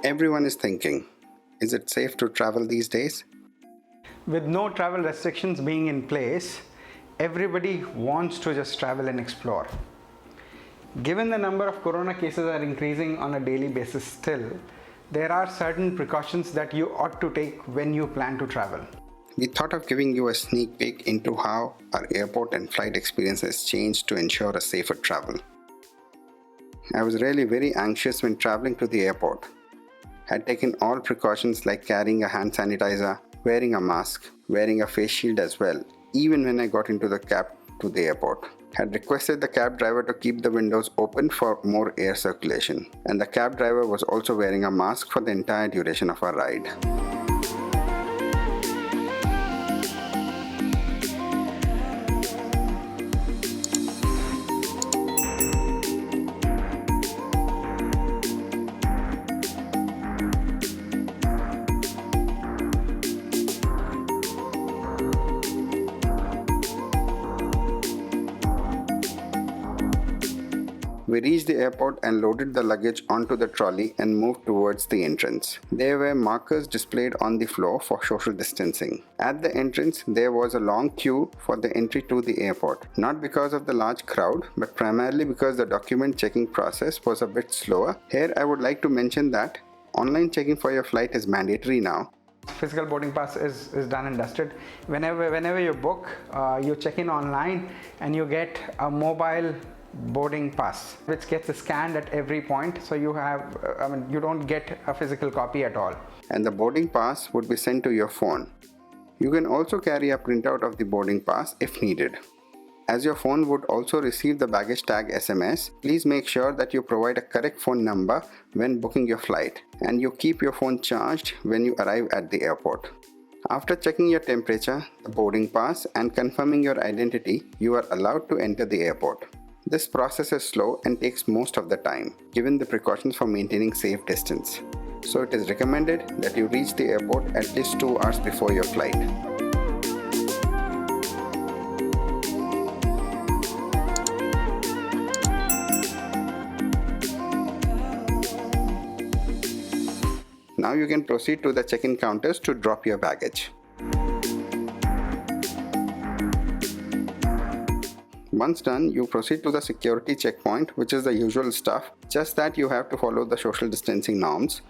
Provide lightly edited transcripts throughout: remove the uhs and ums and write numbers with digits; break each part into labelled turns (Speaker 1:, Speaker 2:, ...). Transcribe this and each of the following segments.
Speaker 1: Everyone is thinking, is it safe to travel these days?
Speaker 2: With no travel restrictions being in place, everybody wants to just travel and explore. Given the number of corona cases are increasing on a daily basis still, there are certain precautions that you ought to take when you plan to travel.
Speaker 1: We thought of giving you a sneak peek into how our airport and flight experience has changed to ensure a safer travel. I was really very anxious when traveling to the airport. Had taken all precautions like carrying a hand sanitizer, wearing a mask, wearing a face shield as well, even when I got into the cab to the airport. Had requested the cab driver to keep the windows open for more air circulation, and the cab driver was also wearing a mask for the entire duration of our ride. We reached the airport and loaded the luggage onto the trolley and moved towards the entrance. There were markers displayed on the floor for social distancing. At the entrance, there was a long queue for the entry to the airport, not because of the large crowd, but primarily because the document checking process was a bit slower. Here, I would like to mention that online checking for your flight is mandatory now.
Speaker 2: Physical boarding pass is done and dusted. Whenever you book, you check in online and you get a mobile boarding pass which gets scanned at every point, so you have you don't get a physical copy at all,
Speaker 1: and the boarding pass would be sent to your phone. You can also carry a printout of the boarding pass if needed. As your phone would also receive the baggage tag SMS, please make sure that you provide a correct phone number when booking your flight, and you keep your phone charged when you arrive at the airport. After checking your temperature, the boarding pass, and confirming your identity, you are allowed to enter the airport. This process is slow and takes most of the time, given the precautions for maintaining safe distance. So it is recommended that you reach the airport at least 2 hours before your flight. Now you can proceed to the check-in counters to drop your baggage. Once done, you proceed to the security checkpoint, which is the usual stuff, just that you have to follow the social distancing norms.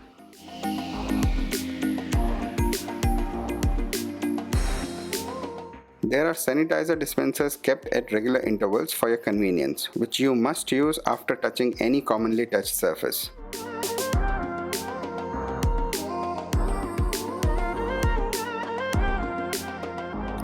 Speaker 1: There are sanitizer dispensers kept at regular intervals for your convenience, which you must use after touching any commonly touched surface.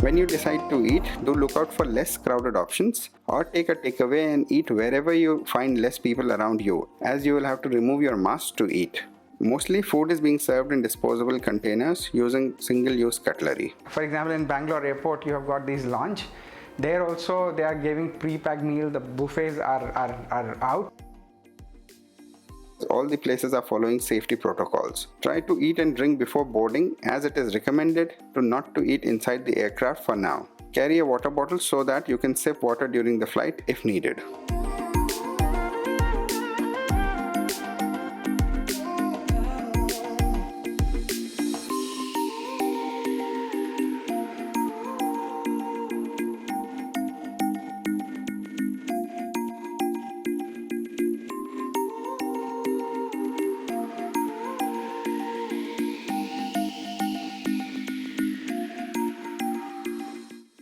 Speaker 1: When you decide to eat, do look out for less crowded options, or take a takeaway and eat wherever you find less people around you, as you will have to remove your mask to eat. Mostly food is being served in disposable containers using single-use cutlery.
Speaker 2: For example, in Bangalore airport, you have got these lounge. There also they are giving pre-packed meal. The buffets are out.
Speaker 1: All the places are following safety protocols. Try to eat and drink before boarding, as it is recommended to not to eat inside the aircraft for now. Carry a water bottle so that you can sip water during the flight if needed.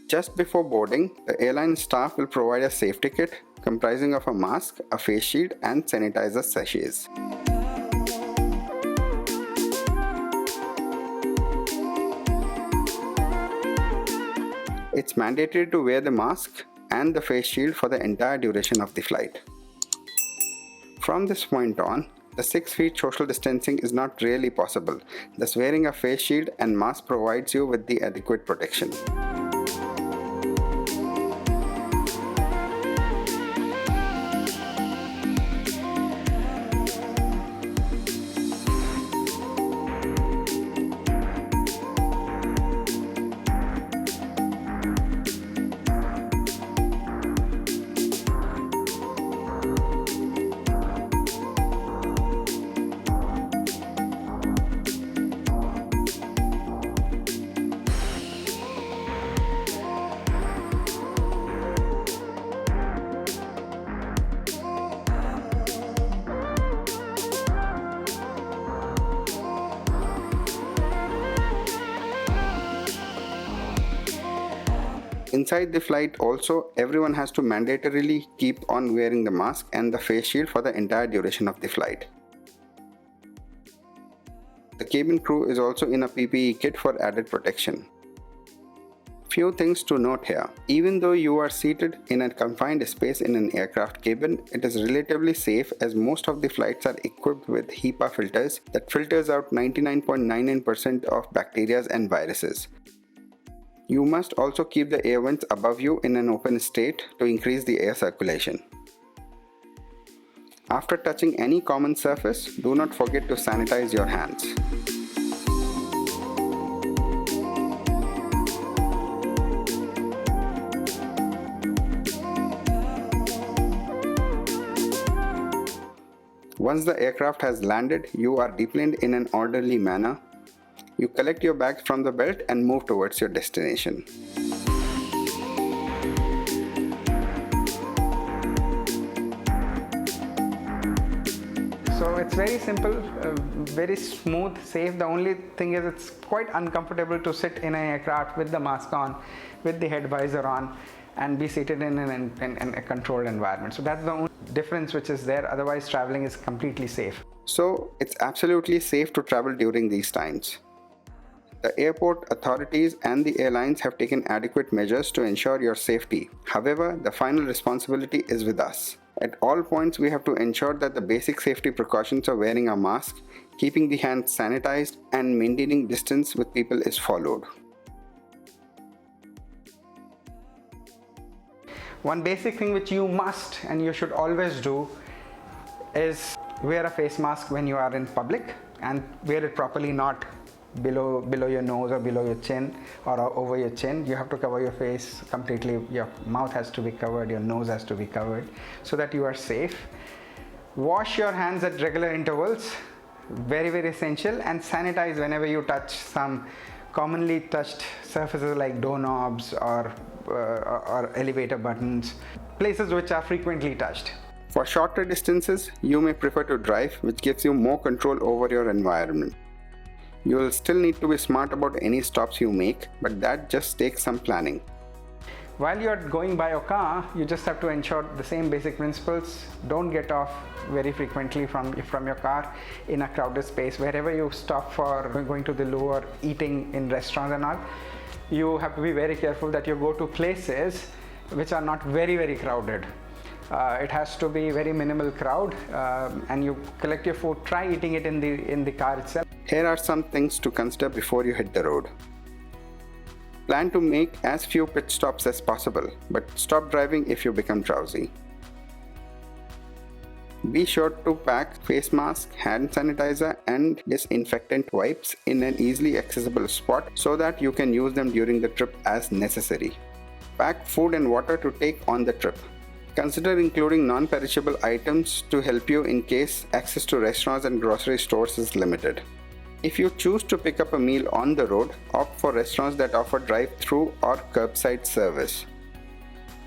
Speaker 1: Just before boarding, the airline staff will provide a safety kit comprising of a mask, a face shield, and sanitizer sachets. It's mandatory to wear the mask and the face shield for the entire duration of the flight. From this point on, the 6 feet social distancing is not really possible, thus wearing a face shield and mask provides you with the adequate protection. Inside the flight also, everyone has to mandatorily keep on wearing the mask and the face shield for the entire duration of the flight. The cabin crew is also in a PPE kit for added protection. Few things to note here. Even though you are seated in a confined space in an aircraft cabin, it is relatively safe as most of the flights are equipped with HEPA filters that filters out 99.99% of bacteria and viruses. You must also keep the air vents above you in an open state to increase the air circulation. After touching any common surface, do not forget to sanitize your hands. Once the aircraft has landed, you are deplaned in an orderly manner. You collect your bags from the belt and move towards your destination.
Speaker 2: So it's very simple, very smooth, safe. The only thing is it's quite uncomfortable to sit in an aircraft with the mask on, with the head visor on, and be seated in a controlled environment. So that's the only difference which is there. Otherwise, traveling is completely safe.
Speaker 1: So it's absolutely safe to travel during these times. The airport authorities and the airlines have taken adequate measures to ensure your safety. However, the final responsibility is with us. At all points, we have to ensure that the basic safety precautions of wearing a mask, keeping the hands sanitized, and maintaining distance with people is followed.
Speaker 2: One basic thing which you must and you should always do is wear a face mask when you are in public, and wear it properly, not below your nose or below your chin or over your chin. You have to cover your face completely. Your mouth has to be covered, your nose has to be covered, so that you are safe. Wash your hands at regular intervals, very essential, and sanitize whenever you touch some commonly touched surfaces like doorknobs or elevator buttons, places which are frequently touched.
Speaker 1: For shorter distances, you may prefer to drive, which gives you more control over your environment. You will still need to be smart about any stops you make, but that just takes some planning.
Speaker 2: While you're going by your car, you just have to ensure the same basic principles. Don't get off very frequently from your car in a crowded space. Wherever you stop for going to the loo or eating in restaurants and all, you have to be very careful that you go to places which are not very crowded. It has to be very minimal crowd, and you collect your food. Try eating it in the car itself.
Speaker 1: Here are some things to consider before you hit the road. Plan to make as few pit stops as possible, but stop driving if you become drowsy. Be sure to pack face mask, hand sanitizer, and disinfectant wipes in an easily accessible spot so that you can use them during the trip as necessary. Pack food and water to take on the trip. Consider including non-perishable items to help you in case access to restaurants and grocery stores is limited. If you choose to pick up a meal on the road, opt for restaurants that offer drive-through or curbside service.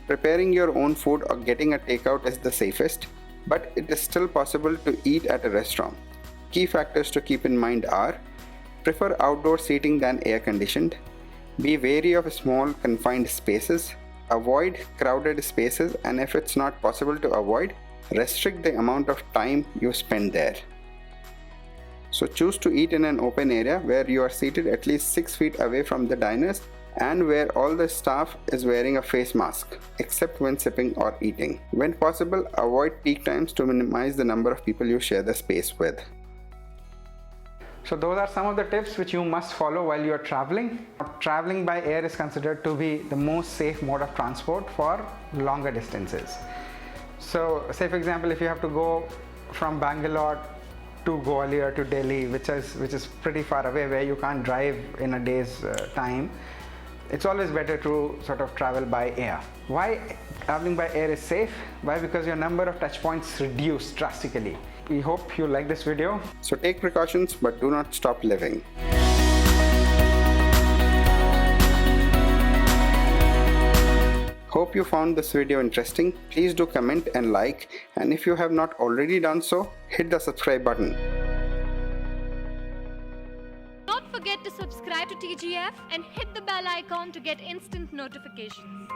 Speaker 1: Preparing your own food or getting a takeout is the safest, but it is still possible to eat at a restaurant. Key factors to keep in mind are: prefer outdoor seating than air-conditioned, be wary of small confined spaces, avoid crowded spaces, and if it's not possible to avoid, restrict the amount of time you spend there. So choose to eat in an open area where you are seated at least 6 feet away from the diners and where all the staff is wearing a face mask, except when sipping or eating. When possible, avoid peak times to minimize the number of people you share the space with.
Speaker 2: So those are some of the tips which you must follow while you are traveling. Traveling by air is considered to be the most safe mode of transport for longer distances. So say for example, if you have to go from Bangalore to Gwalior to Delhi, which is pretty far away, where you can't drive in a day's time, it's always better to sort of travel by air. Why traveling by air is safe? Why? Because your number of touch points reduce drastically. We hope you like this video.
Speaker 1: So take precautions, but do not stop living. Hope you found this video interesting. Please do comment and like, and if you have not already done so, hit the subscribe button.
Speaker 3: Don't forget forget to subscribe to TGF and hit the bell icon to get instant notifications.